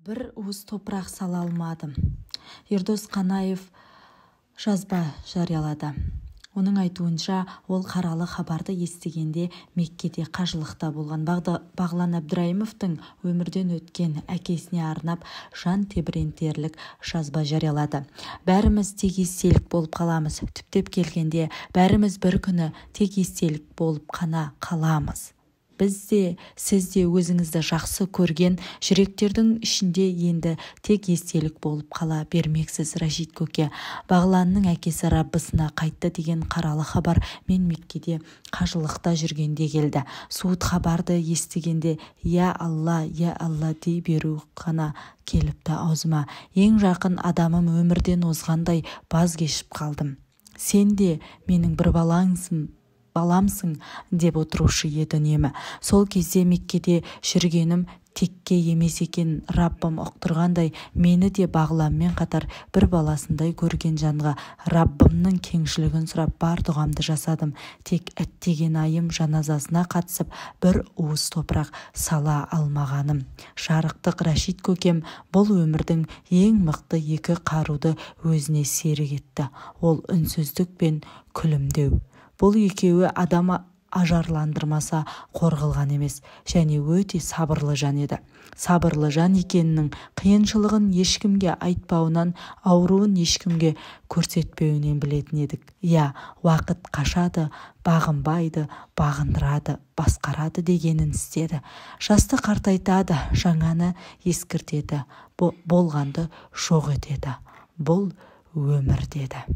бір уыс топырақ сала алмадым. Ердос Қанаев жазба жариялады. Оның айтуынша, ол қаралы хабарды естігенде Меккеде қажылықта болған. Бағлан Әбдірайымовтың өмірден өткен әкесіне арнап жан тебірентерлік жазба жариялады. Бәріміз тек естелік болып қаламыз. Түптеп келгенде, бәріміз бір күні тек естелік болып қана қаламыз. Біз де, сіз де өзіңізді жақсы көрген жүректердің ішінде енді тек естелік болып қала бермексіз. Рашид көке, Бағланның әкесі Раббысына қайтты деген қаралы хабар мен Меккеде қажылықта жүргенде келді. Суыт хабарды естігенде «Я Алла, дей беру қана келіпті аузыма. Ең жақын адамым өмірден озғандай баз кешіп қалдым. Сен де менің бір баламсың деп отырушы еді үнемі. Сол кезде Меккеде жүргенім текке емес екен. Раббым ұқтырғандай, мені де Бағланмен қатар бір баласындай көрген жанға Раббымның кеңшілігін сұрап бар дұғамды жасадым. Тек әттеген айым жаназасына қатысып бір уыс топырақ сала алмағаным. Жарықтық Рашид көкем бұл өмірдің ең мықты екі қаруды өзіне серік етті. Ол үнсіздік пен күлімдеу. Бұл екеуі адам ажарландырмаса қорғылған емес, және өте сабырлы жан еді. Сабырлы жан екенінің қиыншылығын ешкімге айтпауынан, ауруын ешкімге көрсетпеуінен білетін едік. Уақыт қашады, бағынбайды, бағындырады, басқарады дегенін істеді. Жасты қартайтады, жаңаны ескіртеді, болғанды жоқ етеді. Бұл өмір деді.